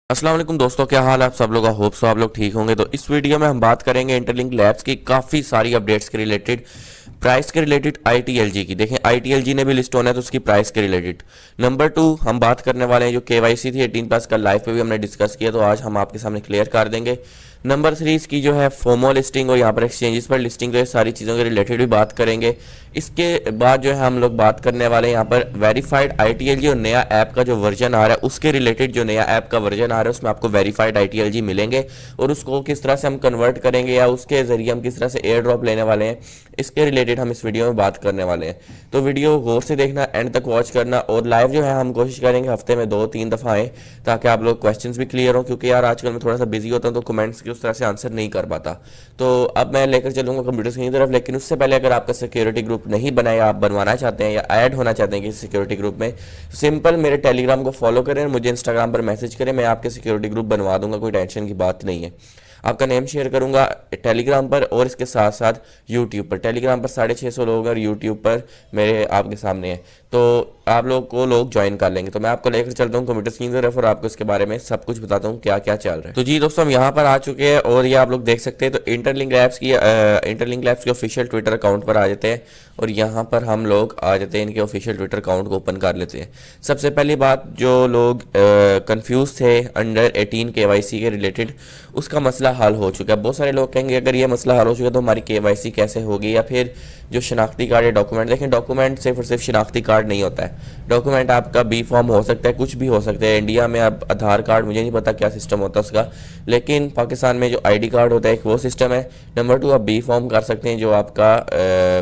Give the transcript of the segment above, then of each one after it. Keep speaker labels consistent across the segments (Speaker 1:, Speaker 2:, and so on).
Speaker 1: अस्सलाम वालेकुम दोस्तों, क्या हाल है आप सब लोग। होप सो आप लोग ठीक होंगे। तो इस वीडियो में हम बात करेंगे इंटरलिंक लैब्स की काफ़ी सारी अपडेट्स के रिलेटेड, प्राइस के रिलेटेड, आईटीएलजी की। देखें आईटीएलजी ने भी लिस्ट होना है तो उसकी प्राइस के रिलेटेड। नंबर 2 हम बात करने वाले हैं जो केवाईसी थी 18+ का, लाइव पे भी हमने डिस्कस किया तो आज हम आपके सामने क्लियर कर देंगे। नंबर 3 इसकी जो है फोमो लिस्टिंग और यहाँ पर एक्सचेंजेस पर लिस्टिंग, तो ये सारी चीज़ों के रिलेटेड भी बात करेंगे। इसके बाद जो है हम लोग बात करने वाले हैं यहाँ पर वेरीफाइड आईटीएलजी और नया ऐप का जो वर्जन आ रहा है उसके रिलेटेड। जो नया ऐप का वर्जन आ रहा है उसमें आपको वेरीफाइड आईटीएलजी मिलेंगे और उसको किस तरह से हम कन्वर्ट करेंगे या उसके जरिए हम किस तरह से एयर ड्रॉप लेने वाले हैं, इसके रिलेटेड हम इस वीडियो में बात करने वाले हैं। तो वीडियो गौर से देखना, एंड तक वॉच करना। और लाइव जो है हम कोशिश करेंगे हफ्ते में 2-3 दफ़ा आएँ ताकि आप लोग क्वेश्चंस भी क्लियर हो, क्योंकि यार आजकल मैं थोड़ा सा बिजी होता हूँ तो कमेंट्स की उस तरह से आंसर नहीं कर पाता। तो अब मैं लेकर चलूँगा कंप्यूटर स्क्रीन की तरफ, लेकिन उससे पहले अगर आपका सिक्योरिटी ग्रुप नहीं बनाया, आप बनवाना चाहते हैं या ऐड होना चाहते हैं किसी सिक्योरिटी ग्रुप में, सिंपल मेरे टेलीग्राम को फॉलो करें, मुझे इंस्टाग्राम पर मैसेज करें, मैं आपके सिक्योरिटी ग्रुप बनवा दूंगा, कोई टेंशन की बात नहीं है। आपका नेम शेयर करूंगा टेलीग्राम पर और इसके साथ साथ यूट्यूब पर। टेलीग्राम पर 650 लोग और यूट्यूब पर मेरे आपके सामने है, तो आप लोग को लोग ज्वाइन कर लेंगे। तो मैं आपको लेकर चलता हूँ कंप्यूटर स्क्रीन की तरफ और आपको इसके बारे में सब कुछ बताता हूँ क्या क्या चल रहा है। तो जी दोस्तों, हम यहाँ पर आ चुके हैं और ये आप लोग देख सकते हैं। तो इंटरलिंक लैब्स के ऑफिशियल ट्विटर अकाउंट पर आ जाते हैं और यहाँ पर हम लोग आ जाते हैं, इनके ऑफिशियल ट्विटर अकाउंट को ओपन कर लेते हैं। सबसे पहली बात, जो लोग कंफ्यूज थे अंडर 18 केवाईसी के रिलेटेड, उसका मसला हल हो चुका है। बहुत सारे लोग कहेंगे अगर ये मसला हल हो चुका है तो हमारी केवाईसी कैसे होगी, या फिर जो शनाख्ती कार्ड या डॉक्यूमेंट। देखें डॉक्यूमेंट सिर्फ और सिर्फ शनाख्ती कार्ड नहीं होता है, डॉक्यूमेंट आपका बी फॉर्म हो सकता है, कुछ भी हो सकता है। इंडिया में अब आधार कार्ड, मुझे नहीं पता क्या सिस्टम होता है उसका, लेकिन पाकिस्तान में जो आईडी कार्ड होता है एक वो सिस्टम है। नंबर 2 आप बी फॉर्म कर सकते हैं जो आपका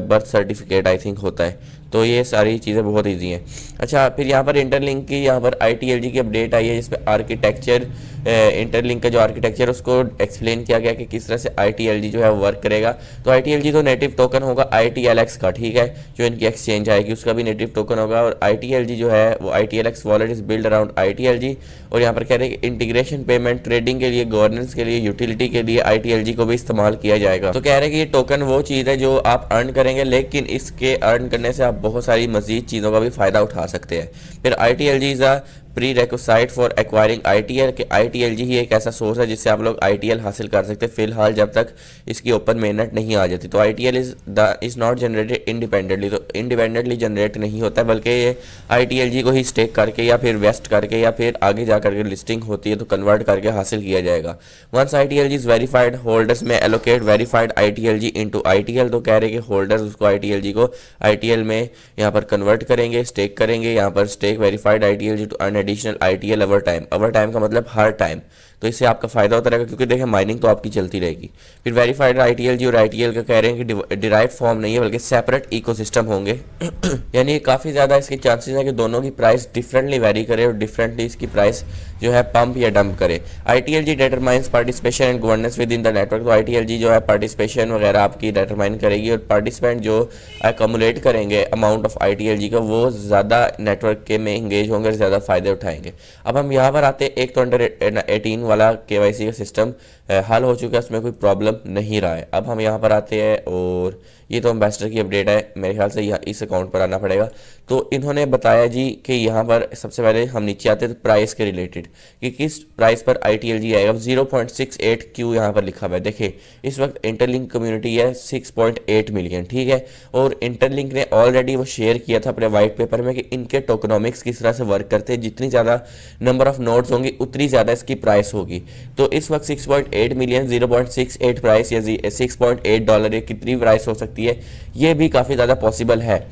Speaker 1: बर्थ सर्टिफिकेट आई थिंक होता है। तो ये सारी चीज़ें बहुत ईजी हैं। अच्छा, फिर यहाँ पर इंटरलिंक की, यहाँ पर आईटीएलजी की अपडेट आई है जिसमें आर्किटेक्चर, इंटरलिंक का जो आर्किटेक्चर उसको एक्सप्लेन किया गया कि किस तरह से आईटीएलजी जो है वर्क करेगा। तो आईटीएलजी तो नेटिव टोकन होगा आईटीएलएक्स का, ठीक है, जो इनकी एक्सचेंज आएगी उसका भी नेटिव टोकन होगा। और आईटीएलजी जो है वो आईटीएलएक्स वॉलेट इज बिल्ड अराउंड आईटीएलजी। और यहाँ पर कह रहे हैं कि इंटीग्रेशन, पेमेंट, ट्रेडिंग के लिए, गवर्नेंस के लिए, यूटिलिटी के लिए आईटीएलजी को भी इस्तेमाल किया जाएगा। तो कह रहे हैं कि ये टोकन वो चीज़ है जो आप अर्न करेंगे, लेकिन इसके अर्न करने से आप बहुत सारी मजीद चीज़ों का भी फ़ायदा उठा सकते हैं। फिर ITLG is a prerequisite for acquiring ITL, कि आईटीएलजी ही एक ऐसा सोर्स है जिससे आप लोग आईटीएल हासिल कर सकते हैं फिलहाल, जब तक इसकी ओपन मेननेट नहीं आ जाती। तो ITL is not generated independently, तो इंडिपेंडेंटली जनरेट नहीं होता है, बल्कि ये आईटीएलजी को ही स्टेक करके या फिर वेस्ट करके या फिर आगे जा करके लिस्टिंग होती है तो कन्वर्ट करके हासिल किया जाएगा। वंस आईटीएलजी इज़ वेरीफाइड, होल्डर्स में एलोकेट वेरीफाइड आईटीएलजी इनटू आईटीएल। तो कह रहे हैं कि होल्डर्स उसको आईटीएलजी को आईटीएल में यहाँ पर कन्वर्ट करेंगे, स्टेक करेंगे, यहाँ पर stake verified ITLG to earn additional ITL over time. Over time का मतलब हर टाइम, तो इससे आपका फायदा होता रहेगा, क्योंकि देखिए माइनिंग तो आपकी चलती रहेगी। फिर वेरीफाइड आईटीएलजी और आईटीएल का कह रहे हैं कि डिराइव फॉर्म नहीं है बल्कि सेपरेट इकोसिस्टम होंगे यानी काफ़ी ज़्यादा इसके चांसेस हैं कि दोनों की प्राइस डिफरेंटली वेरी करे और डिफरेंटली इसकी प्राइस जो है पंप या डंप करे। ITLG determines participation and governance within the network. तो आईटीएलजी जो है पार्टिसिपेशन वगैरह आपकी डिटरमाइन करेगी और पार्टिसिपेंट जो एकमुलेट करेंगे अमाउंट ऑफ आईटीएलजी का, वो ज़्यादा नेटवर्क के में इंगेज होंगे और ज़्यादा फ़ायदे उठाएंगे। अब हम यहाँ पर आते हैं, एक तो अंडर 18 वाला केवाईसी का सिस्टम हल हो चुका है, उसमें कोई प्रॉब्लम नहीं रहा है। अब हम यहाँ पर आते हैं और ये तो एम्बेसडर की अपडेट है, मेरे ख्याल से यहाँ इस अकाउंट पर आना पड़ेगा। तो इन्होंने बताया जी कि यहाँ पर सबसे पहले हम नीचे आते हैं तो प्राइस के रिलेटेड कि किस प्राइस पर आईटीएलजी आएगा। 0.68 क्यू यहाँ पर लिखा हुआ है। देखिए इस वक्त इंटरलिंक कम्युनिटी है 6.8 मिलियन, ठीक है, और इंटरलिंक ने ऑलरेडी वो शेयर किया था अपने वाइट पेपर में कि इनके टोकनोमिक्स किस तरह से वर्क करते हैं, जितनी ज़्यादा नंबर ऑफ नोड्स होंगी उतनी ज़्यादा इसकी प्राइस होगी। तो इस वक्त 6.8 मिलियन, 0.68 प्राइस या $6.8 ये कितनी प्राइस हो सकती है, ये भी काफ़ी ज़्यादा पॉसिबल है।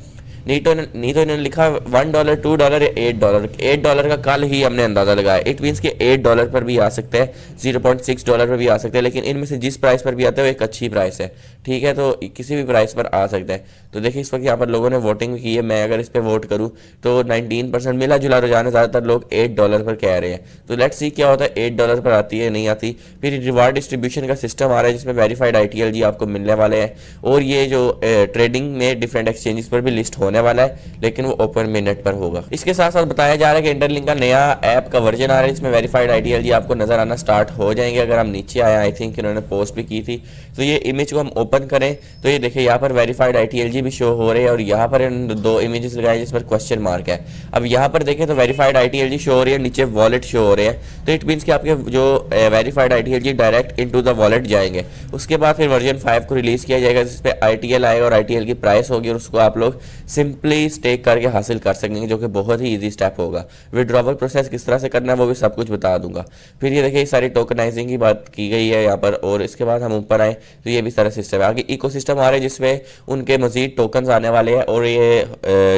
Speaker 1: नहीं तो इन्होंने लिखा $1, $2 या $8। $8 का कल ही हमने अंदाज़ा लगाया, इट मीन्स कि $8 पर भी आ सकता है, $0.6 पर भी आ सकता है, लेकिन इनमें से जिस प्राइस पर भी आता है वो एक अच्छी प्राइस है, ठीक है, तो किसी भी प्राइस पर आ सकता है। तो देखिए इस वक्त यहाँ पर लोगों ने वोटिंग की है, मैं अगर इस पर वोट करूँ तो 19% मिला जुला रुझान है, ज़्यादातर लोग $8 पर कह रहे हैं। तो लेट्स सी क्या होता है, $8 पर आती है नहीं आती। फिर रिवार्ड डिस्ट्रीब्यूशन का सिस्टम आ रहा है जिसमें वेरीफाइड आईटीएलजी आपको मिलने वाले हैं और ये जो ट्रेडिंग में डिफरेंट एक्सचेंजेस पर भी लिस्ट होने होने वाला है, लेकिन वो ओपन मिनट पर होगा। इसके साथ साथ बताया जा रहा है कि इंटरलिंक का नया ऐप का वर्जन आ रहा है, इसमें वेरीफाइड ITLG आपको नजर आना स्टार्ट हो जाएंगे। अगर हम नीचे आए, आई थिंक इन्होंने पोस्ट भी की थी, तो ये इमेज को हम ओपन करें तो ये देखिए यहाँ पर वेरीफाइड ITLG भी शो हो रहे हैं और यहाँ पर इन दो इमेजेस लगाए जिस पर क्वेश्चन मार्क है। अब यहाँ पर देखें तो वेरीफाइड ITLG शो हो रही है, नीचे वॉलेट शो हो रहे हैं, तो इट मीन्स कि आपके जो verified ITLG direct into the wallet जाएंगे। उसके बाद फिर वर्जन 5 को रिलीज किया जाएगा जिसपे ITL आएगा और ITL की प्राइस होगी और उसको आप लोग सिंपली स्टेक करके हासिल कर सकेंगे, जो कि बहुत ही ईजी स्टेप होगा। विड्रॉवल प्रोसेस किस तरह से करना है वो भी सब कुछ बता दूंगा। फिर ये देखिए सारी टोकनाइजिंग की बात की गई है यहाँ पर, और इसके बाद हम ऊपर आए तो ये भी सारा सिस्टम है। आगे इकोसिस्टम आ रहा है जिसमें उनके मजीद टोकन्स आने वाले हैं, और ये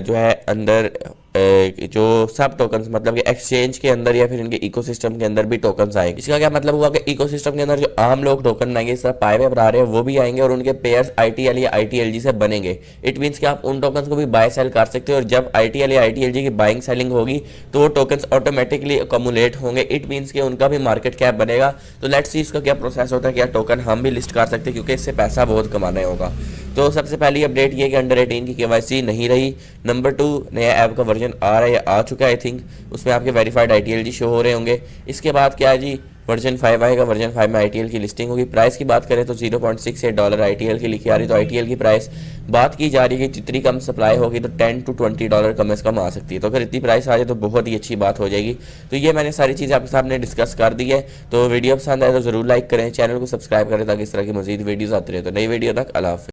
Speaker 1: जो है अंदर जो सब टोकन्स मतलब कि एक्सचेंज के अंदर या फिर इनके इकोसिस्टम के अंदर भी टोकन्स आएंगे। इसका क्या मतलब हुआ कि इकोसिस्टम के अंदर जो आम लोग टोकन बनाएंगे, इस तरह पाए पे बना रहे हैं, वो भी आएंगे और उनके पेयर्स ITL या ITLG से बनेंगे। इट मीन्स कि आप उन टोकन्स को भी बाय सेल कर सकते हो, और जब ITL या ITLG की बाइंग सेलिंग होगी तो वो टोकन्स ऑटोमेटिकली अकोमुलेट होंगे। इट मीन्स कि उनका भी मार्केट कैप बनेगा। तो लेट्स सी इसका क्या प्रोसेस होता है, क्या टोकन हम भी लिस्ट कर सकते हैं, क्योंकि इससे पैसा बहुत कमाना होगा। तो सबसे पहली अपडेट ये कि अंडर 18 की KYC नहीं रही। नंबर 2, नया ऐप का वर्जन आ रहा है या आ चुका है आई थिंक, उसमें आपके वेरीफाइड ITLG शो हो रहे होंगे। इसके बाद क्या है जी, वर्जन 5 आएगा, वर्जन 5 में ITL की लिस्टिंग होगी। प्राइस की बात करें तो $0.68 ITL की लिखी आ रही, तो ITL की प्राइस बात की जा रही है कि जितनी कम सप्लाई होगी तो $10 to $20 कम से कम आ सकती है। तो अगर इतनी प्राइस आ जाए तो बहुत ही अच्छी बात हो जाएगी। तो ये मैंने सारी चीज़ें आपके सामने डिस्कस कर दी है। तो वीडियो पसंद आए तो ज़रूर लाइक करें, चैनल को सब्सक्राइब करें ताकि इस तरह की मजीद वीडियोज़ आती रहे। तो नई वीडियो तक अल्लाह हाफ़िज़।